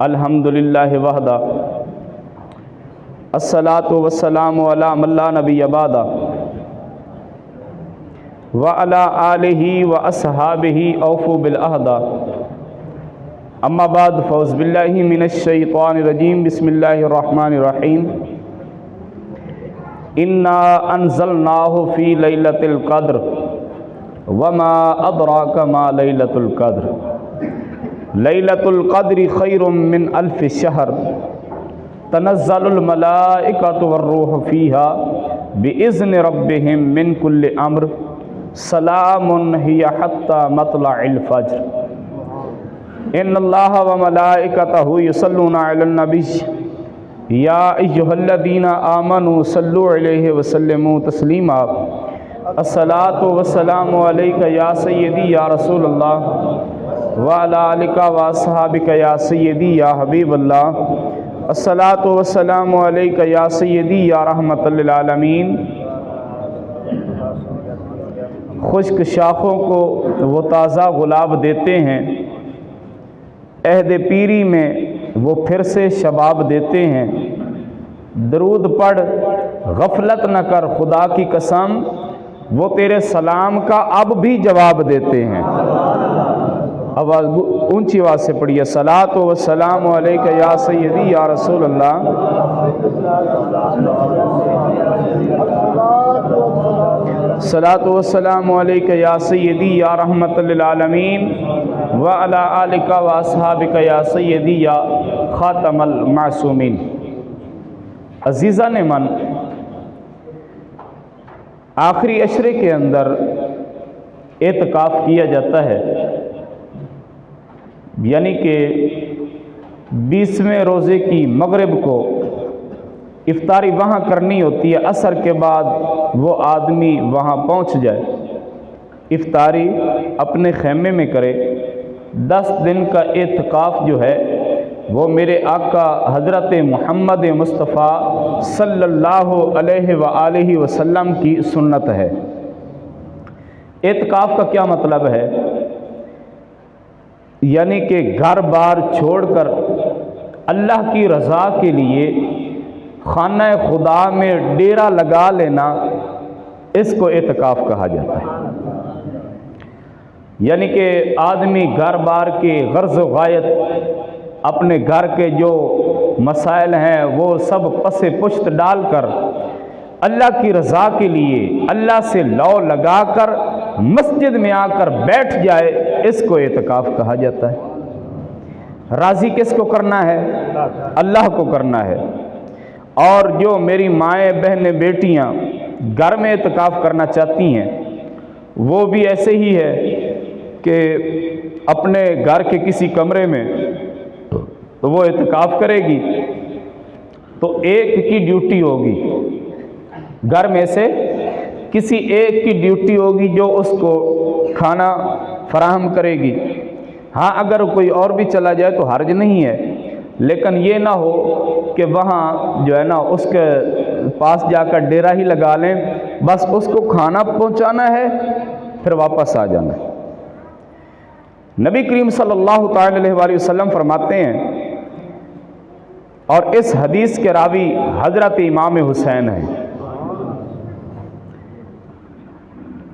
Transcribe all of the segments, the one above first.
الحمدللہ وحدہ الصلاۃ والسلام علی من لا نبی بعدہ وعلی آلہ واصحابہ اوفوا بالعہد اما بعد فاعوذ باللہ من الشیطان الرجیم بسم اللہ الرحمن الرحیم انا انزلناہ فی لیلۃ القدر وما ادراک ما لیلۃ القدر لیلۃ القدر خیر من الف شہر تنزل الملائکۃ والروح فیہا باذن ربہم من کل امر سلام ہی حتی مطلع الفجر ان اللہ وملائکتہ یصلون علی النبی یا ایہا الذین آمنوا صلوا علیہ وسلموا تسلیما الصلاۃ والسلام علیک یا سیدی یا رسول اللہ وعلی آلک واصحابک یا سیدی یا حبیب اللہ الصلاۃ والسلام علیک یا سیدی یا رحمت للعالمین۔ خشک شاخوں کو وہ تازہ گلاب دیتے ہیں، عہد پیری میں وہ پھر سے شباب دیتے ہیں۔ درود پڑھ غفلت نہ کر خدا کی قسم، وہ تیرے سلام کا اب بھی جواب دیتے ہیں۔ آواز اونچی آواز سے پڑھیے، صلاۃ و سلام علیک یا سیدی یا رسول اللہ، صلاۃ و سلام علیک یا سیدی یا رحمت للعالمین وعلی آلک واصحابک یا سیدی یا خاتم المعصومین۔ عزیزان من، آخری عشرے کے اندر اعتکاف کیا جاتا ہے، یعنی کہ 20ویں روزے کی مغرب کو افطاری وہاں کرنی ہوتی ہے، عصر کے بعد وہ آدمی وہاں پہنچ جائے، افطاری اپنے خیمے میں کرے۔ 10 دن کا اعتکاف جو ہے وہ میرے آقا حضرت محمد مصطفیٰ صلی اللہ علیہ وآلہ وسلم کی سنت ہے۔ اعتکاف کا کیا مطلب ہے؟ یعنی کہ گھر بار چھوڑ کر اللہ کی رضا کے لیے خانہ خدا میں ڈیرا لگا لینا، اس کو اعتکاف کہا جاتا ہے۔ یعنی کہ آدمی گھر بار کے غرض و غایت، اپنے گھر کے جو مسائل ہیں وہ سب پس پشت ڈال کر اللہ کی رضا کے لیے اللہ سے لو لگا کر مسجد میں آ کر بیٹھ جائے، اس کو اعتکاف کہا جاتا ہے۔ راضی کس کو کرنا ہے؟ اللہ کو کرنا ہے۔ اور جو میری مائیں بہنیں بیٹیاں گھر میں اعتکاف کرنا چاہتی ہیں، وہ بھی ایسے ہی ہے کہ اپنے گھر کے کسی کمرے میں تو وہ اعتکاف کرے گی، تو ایک کی ڈیوٹی ہوگی، گھر میں سے کسی ایک کی ڈیوٹی ہوگی جو اس کو کھانا فراہم کرے گی۔ ہاں اگر کوئی اور بھی چلا جائے تو حرج نہیں ہے، لیکن یہ نہ ہو کہ وہاں جو ہے نا اس کے پاس جا کر ڈیرا ہی لگا لیں، بس اس کو کھانا پہنچانا ہے پھر واپس آ جانا ہے۔ نبی کریم صلی اللہ تعالی علیہ وآلہ وسلم فرماتے ہیں، اور اس حدیث کے راوی حضرت امام حسین ہیں،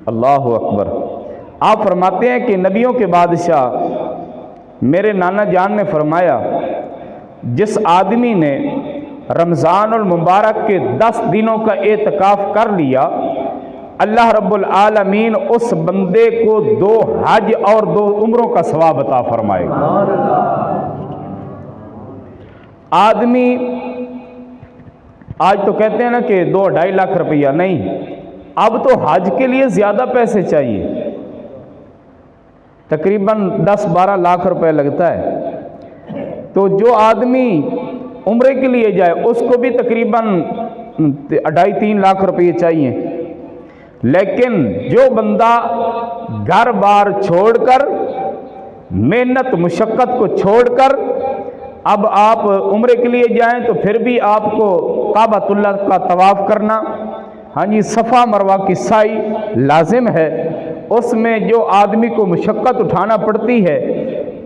اللہ اکبر، آپ فرماتے ہیں کہ نبیوں کے بادشاہ میرے نانا جان نے فرمایا، جس آدمی نے رمضان المبارک کے 10 دنوں کا اعتکاف کر لیا، اللہ رب العالمین اس بندے کو 2 حج اور 2 عمروں کا ثواب عطا فرمائے گا۔ آدمی آج تو کہتے ہیں نا کہ 2-2.5 لاکھ روپیہ، نہیں، اب تو حج کے لیے زیادہ پیسے چاہیے، تقریباً 10-12 لاکھ روپے لگتا ہے۔ تو جو آدمی عمرے کے لیے جائے اس کو بھی تقریباً 2.5-3 لاکھ روپے چاہیے، لیکن جو بندہ گھر بار چھوڑ کر، محنت مشقت کو چھوڑ کر اب آپ عمرے کے لیے جائیں تو پھر بھی آپ کو کعبۃ اللہ کا طواف کرنا، ہاں جی، صفا مروہ کی سعی لازم ہے۔ اس میں جو آدمی کو مشقت اٹھانا پڑتی ہے،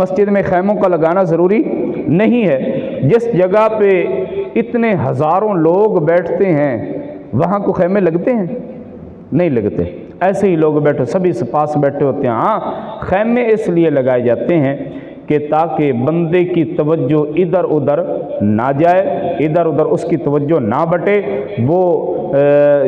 مسجد میں خیموں کا لگانا ضروری نہیں ہے۔ جس جگہ پہ اتنے ہزاروں لوگ بیٹھتے ہیں وہاں کو خیمے لگتے ہیں؟ نہیں لگتے، ایسے ہی لوگ بیٹھے سبھی پاس بیٹھے ہوتے ہیں۔ ہاں خیمے اس لیے لگائے جاتے ہیں کہ تاکہ بندے کی توجہ ادھر ادھر نہ جائے، ادھر ادھر اس کی توجہ نہ بٹے، وہ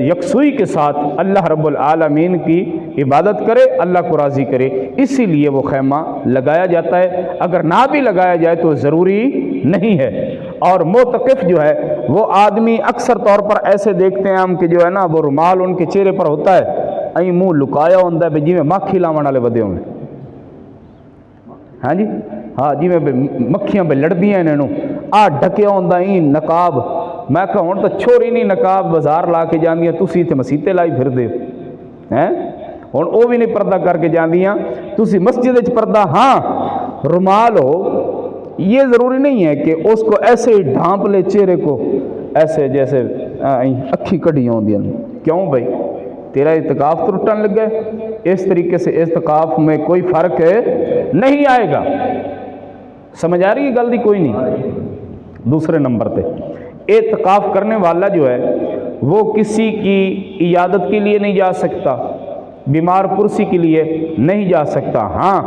یکسوئی کے ساتھ اللہ رب العالمین کی عبادت کرے، اللہ کو راضی کرے، اسی لیے وہ خیمہ لگایا جاتا ہے۔ اگر نہ بھی لگایا جائے تو ضروری نہیں ہے۔ اور معتکف جو ہے وہ آدمی اکثر طور پر ایسے دیکھتے ہیں ہم کہ جو ہے نا وہ رومال ان کے چہرے پر ہوتا ہے، این منہ لکایا ہوتا ہے جی میں مکھی لاون والے ودے ہوئے، ہاں جی ہاں جی میں مکھیاں پہ لڑدیاں انہوں آ ڈکیا ہوتا ہی نقاب۔ میں کہا ہوں تو چھوڑی نہیں نقاب بازار لا کے جاندیاں، تسی تے مسیتے لائی پھر دے ہیں ہوں وہ بھی نہیں پردہ کر کے جاندیاں، تسی مسجد وچ پردہ ہاں رومال ہو، یہ ضروری نہیں ہے کہ اس کو ایسے ہی ڈھانپ لے چہرے کو، ایسے جیسے اکھی کڑیاں ہوندیاں۔ کیوں بھائی تیرا اعتکاف تو ٹوٹن لگ گئے؟ اس طریقے سے اعتکاف میں کوئی فرق نہیں آئے گا۔ سمجھ آ رہی ہے گل دی؟ کوئی نہیں۔ دوسرے نمبر پہ اعتکاف کرنے والا جو ہے وہ کسی کی عیادت کے لیے نہیں جا سکتا، بیمار پرسی کے لیے نہیں جا سکتا۔ ہاں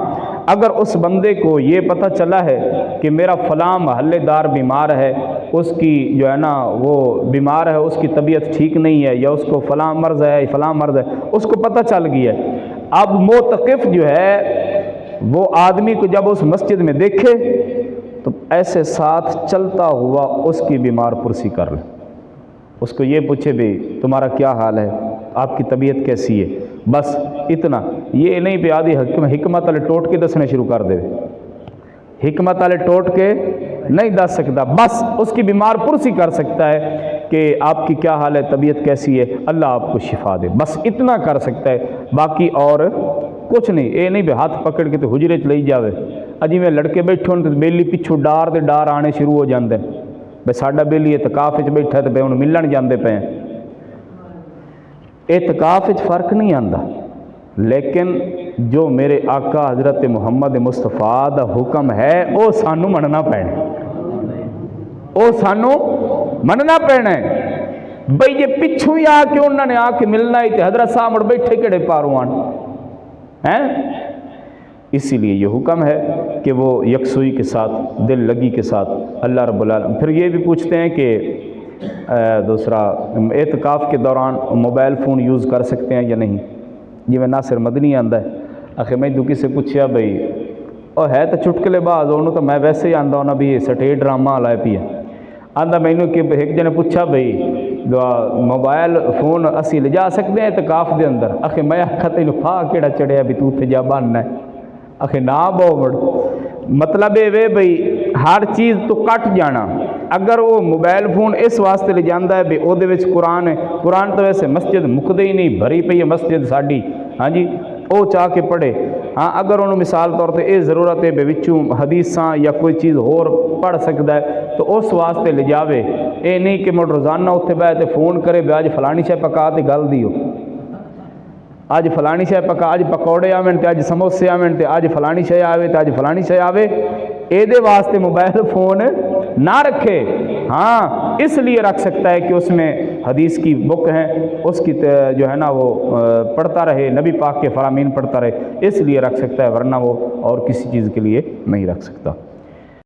اگر اس بندے کو یہ پتہ چلا ہے کہ میرا فلاں محلے دار بیمار ہے، اس کی جو ہے نا وہ بیمار ہے، اس کی طبیعت ٹھیک نہیں ہے، یا اس کو فلاں مرض ہے فلاں مرض ہے، اس کو پتہ چل گیا ہے، اب معتکف جو ہے وہ آدمی کو جب اس مسجد میں دیکھے تو ایسے ساتھ چلتا ہوا اس کی بیمار پرسی کر لے، اس کو یہ پوچھے بھی تمہارا کیا حال ہے، آپ کی طبیعت کیسی ہے، بس اتنا، یہ نہیں پہ آدھی حکمت والے ٹوٹ کے دسنے شروع کر دے، حکمت والے ٹوٹ کے نہیں دس سکتا، بس اس کی بیمار پرسی کر سکتا ہے کہ آپ کی کیا حال ہے، طبیعت کیسی ہے، اللہ آپ کو شفا دے، بس اتنا کر سکتا ہے، باقی اور کچھ نہیں۔ یہ نہیں بھی ہاتھ پکڑ کے تو حجرے چ لئی جاوے، اجی میں لڑکے بیٹھے ہوں تو بیلی پچھو ڈار دے ڈار آنے شروع ہو جاندے بھئی ساڈا بیلی اعتکاف وچ بیٹھا تو بھئی ہن ملن جاندے پے ہیں۔ اعتکاف وچ فرق نہیں آندا، لیکن جو میرے آقا حضرت محمد مصطفیٰ دا حکم ہے وہ سانو مننا پینا، وہ سانو مننا پینا ہے۔ بھئی یہ پچھو ہی آ کے انہوں نے آ کے ملنا ہی تے حضرت صاحب مڑ بیٹھے کڑے پاروان ہیں، اسی لیے یہ حکم ہے کہ وہ یکسوئی کے ساتھ دل لگی کے ساتھ اللہ رب العالمین۔ پھر یہ بھی پوچھتے ہیں کہ دوسرا اعتکاف کے دوران موبائل فون یوز کر سکتے ہیں یا نہیں؟ جی میں ناصر مدنی آندا ہے، آخر میں دکھی سے پوچھیا بھئی اور ہے تو چٹکلے باز انہوں تو میں ویسے ہی آندا ہونا بھی سٹے ڈرامہ لائے پی ہے، آندا میں انہوں کہ ایک جنے پوچھا بھئی موبائل فون اسی لے جا سکتے ہیں اعتکاف دے اندر؟ آخر میں آخا تینوں پھا کیڑا چڑھیا بھی تو تے جا باننا ہے، آخر نہ بوڑ مطلب ہے بھئی ہر چیز تو کٹ جانا، اگر وہ موبائل فون اس واسطے لے جاندہ ہے بھی او دے وچ قرآن ہے، قرآن تو ویسے مسجد مکدے ہی نہیں، بھری پئی ہے مسجد ساڈی، ہاں جی او چاہ کے پڑھے، ہاں اگر انہوں مثال طور پہ اے ضرورت ہے بے وچوں حدیثاں یا کوئی چیز اور پڑھ سکتا ہے تو اس واسطے لے جاوے، اے نہیں کہ مڑ روزانہ اتنے بیٹھے فون کرے بے آج فلانی شے پکا تے گل دیو، آج فلانی شے پکا، آج پکوڑے آویں تے آج سموسے آویں تے آج فلانی شے آوے تے آج فلانی شے آوے، اے دے واسطے موبائل فون نہ رکھے۔ ہاں اس لیے رکھ سکتا ہے کہ اس میں حدیث کی بک ہیں، اس کی جو ہے نا وہ پڑھتا رہے، نبی پاک کے فرامین پڑھتا رہے، اس لیے رکھ سکتا ہے، ورنہ وہ اور کسی چیز کے لیے نہیں رکھ سکتا۔